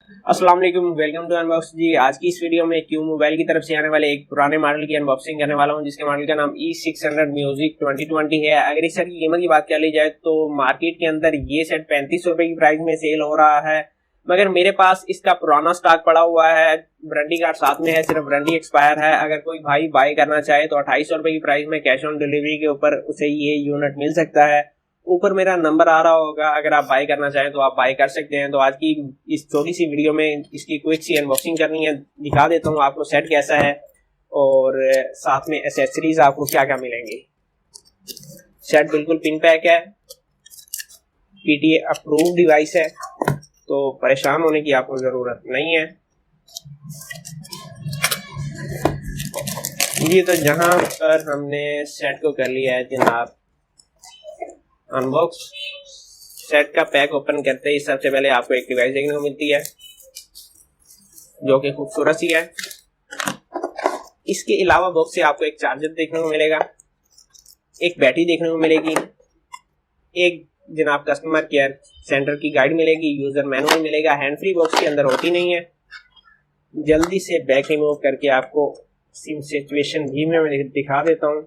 अस्सलाम वालेकुम, welcome to unbox जी। आज की इस वीडियो में क्यू मोबाइल की तरफ से आने वाले एक पुराने मॉडल की अनबॉक्सिंग करने वाला हूं, जिसके मॉडल का नाम E600 म्यूजिक 2020 है। अगर इस सेट की कीमत की बात कर ली जाए तो मार्केट के अंदर ये सेट 3500 रुपए की प्राइस में सेल हो रहा है, मगर मेरे पास इसका पुराना स्टॉक पड़ा हुआ है। वारंटी कार्ड साथ में है, सिर्फ वारंटी एक्सपायर है। अगर कोई भाई बाय करना चाहे तो 2800 रुपए की प्राइस में कैश ऑन डिलीवरी के ऊपर उसे ये यूनिट मिल सकता है। ऊपर मेरा नंबर आ रहा होगा, अगर आप बाय करना चाहें तो आप बाय कर सकते हैं। तो आज की इस छोटी सी वीडियो में इसकी क्विक सी अनबॉक्सिंग करनी है, दिखा देता हूँ आपको सेट कैसा है और साथ में एसेसरीज आपको क्या क्या मिलेंगी। सेट बिल्कुल पिन पैक है, PTA अप्रूव डिवाइस है, तो परेशान होने की आपको जरूरत नहीं है। ये तो जहां पर हमने सेट को कर लिया है जनाब अनबॉक्स। सेट का पैक ओपन करते ही सबसे पहले आपको एक डिवाइस देखने को मिलती है जो कि खूबसूरत सी है। इसके अलावा बॉक्स से आपको एक चार्जर देखने को मिलेगा, एक बैटरी देखने को मिलेगी, एक जनाब कस्टमर केयर सेंटर की गाइड मिलेगी, यूजर मैनुअल मिलेगा। हैंड फ्री बॉक्स के अंदर होती नहीं है। जल्दी से बैक रिमूव करके आपको सिम सिचुएशन भी मैं दिखा देता हूँ।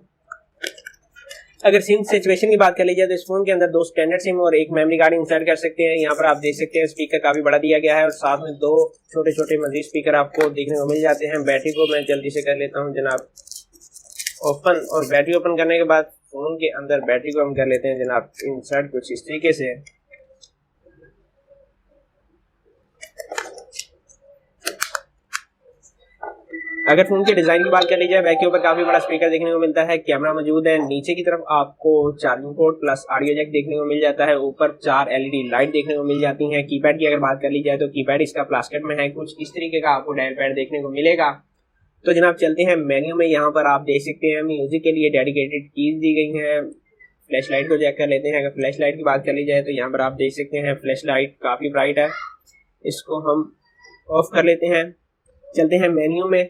अगर सिम सिचुएशन की बात कर ली जाए तो इस फोन के अंदर 2 स्टैंडर्ड सिम और एक मेमोरी कार्ड इंसर्ट कर सकते हैं। यहाँ पर आप देख सकते हैं स्पीकर काफी बड़ा दिया गया है और साथ में 2 छोटे छोटे मजीद स्पीकर आपको देखने को मिल जाते हैं। बैटरी को मैं जल्दी से कर लेता हूँ जनाब ओपन, और बैटरी ओपन करने के बाद फोन के अंदर बैटरी को हम कर लेते हैं जनाब इंसर्ट कुछ इस तरीके से। अगर फोन के डिजाइन की बात कर ली जाए, बैक के ऊपर काफी बड़ा स्पीकर देखने को मिलता है, कैमरा मौजूद है। नीचे की तरफ आपको charging port plus audio jack देखने को मिल जाता है। ऊपर 4 LED लाइट देखने को मिल जाती हैं। कीपैड की अगर बात कर ली जाए तो कीपैड इसका प्लास्टिक में है, कुछ इस तरीके का आपको डायल पैड देखने को मिलेगा। तो जनाब चलते हैं मेन्यू में। यहाँ पर आप देख सकते हैं म्यूजिक के लिए डेडिकेटेड कीज दी गई हैं। फ्लैश लाइट को चेक कर लेते हैं। अगर फ्लैश लाइट की बात कर ली जाए तो यहाँ पर आप देख सकते हैं फ्लैश लाइट काफी ब्राइट है, इसको हम ऑफ कर लेते हैं। चलते हैं मेन्यू में।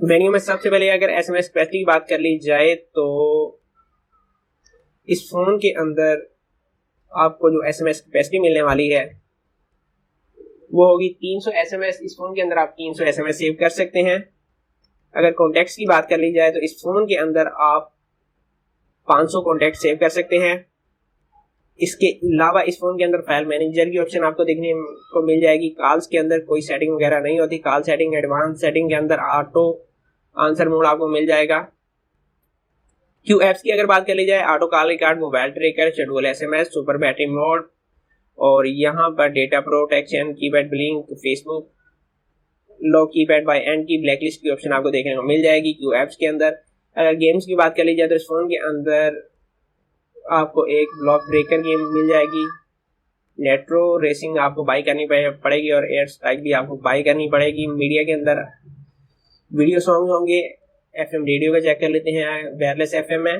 मेन्यू में सबसे पहले अगर SMS कैपेसिटी की बात कर ली जाए तो इस फोन के अंदर आपको जो SMS कैपेसिटी मिलने वाली है वो होगी 300 SMS। इस फोन के अंदर आप 300 SMS सेव कर सकते हैं। अगर कॉन्टैक्ट्स की बात कर ली जाए तो इस फोन के अंदर आप 500 कॉन्टैक्ट सेव कर सकते हैं। इसके अलावा इस फोन के अंदर फाइल मैनेजर की ऑप्शन आपको देखने को मिल जाएगी। कॉल्स के अंदर कोई सेटिंग वगैरह नहीं होती। कॉल सेटिंग एडवांस सेटिंग के अंदर ऑटो आंसर मोड आपको मिल जाएगा। क्यू एप्स की अगर बात कर ली जाए, auto call record, mobile tracker, schedule SMS, super battery mode, और यहाँ पर data protection, keypad blink, Facebook lock, keypad by and की ब्लैकलिस्ट की ऑप्शन आपको देखने को मिल जाएगी क्यू एप्स के अंदर। अगर गेम्स की बात कर ली जाए तो इस फोन के अंदर आपको एक ब्लॉक ब्रेकर गेम मिल जाएगी। नेट्रो रेसिंग आपको बाई करनी पड़ेगी और एयर स्ट्राइक भी आपको बाई करनी पड़ेगी। मीडिया के अंदर वीडियो सॉन्ग होंगे। FM रेडियो का चेक कर लेते हैं, वायरलेस FM है।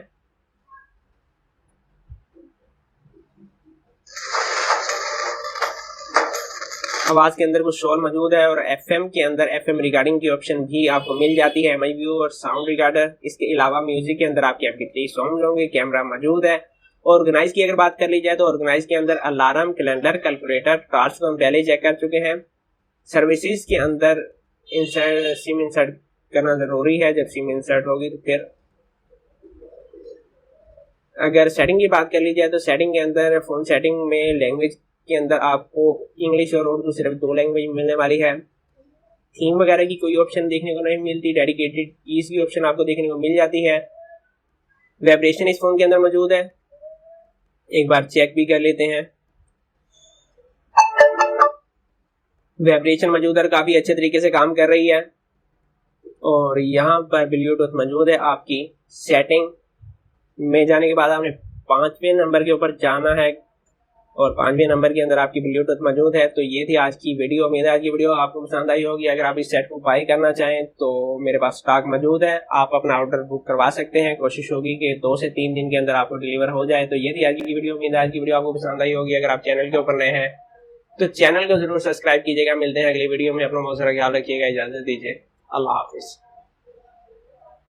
आवाज के अंदर कुछ शोर मौजूद है और FM के अंदर FM रिकॉर्डिंग की ऑप्शन भी आपको मिल जाती है, MI व्यू और साउंड रिकॉर्डर। इसके अलावा म्यूजिक के अंदर आपके MP3 सॉन्ग होंगे, कैमरा मौजूद है। ऑर्गेनाइज की अगर बात कर ली जाए तो ऑर्गेनाइज के अंदर अलार्म, कैलेंडर, कैलकुलेटर, टॉर्च को हम पहले चेक कर चुके हैं। सर्विसेज के अंदर सिम इंसर्ट करना जरूरी है, जब सिम इंसर्ट होगी तो फिर। अगर सेटिंग की बात कर ली जाए तो सेटिंग के अंदर फोन सेटिंग में लैंग्वेज के अंदर आपको इंग्लिश और उर्दू सिर्फ 2 लैंग्वेज मिलने वाली है। थीम वगैरह की कोई ऑप्शन देखने को नहीं मिलती। डेडिकेटेड कीज की ऑप्शन आपको देखने को मिल जाती है। वाइब्रेशन इस फोन के अंदर मौजूद है, एक बार चेक भी कर लेते हैं। वाइब्रेशन मौजूद है, काफी अच्छे तरीके से काम कर रही है। और यहाँ पर ब्लूटूथ मौजूद है। आपकी सेटिंग में जाने के बाद आपने 5वें नंबर के ऊपर जाना है और 5वें नंबर के अंदर आपकी ब्लूटूथ मौजूद है। तो ये थी आज की वीडियो। उम्मीद है आज की वीडियो आपको पसंद आई होगी। अगर आप इस सेट को बाय करना चाहें तो मेरे पास स्टॉक मौजूद है, आप अपना ऑर्डर बुक करवा सकते हैं। कोशिश होगी कि 2 से 3 दिन के अंदर आपको डिलीवर हो जाए। तो ये थी आज की वीडियो। उम्मीद है आज की वीडियो आपको पसंद आई होगी। अगर आप चैनल के ऊपर नए हैं तो चैनल को जरूर सब्सक्राइब कीजिएगा। मिलते हैं अगली वीडियो में। अपना बहुत सारा ख्याल रखिएगा। इजाजत दीजिए। अल्लाह हाफिज।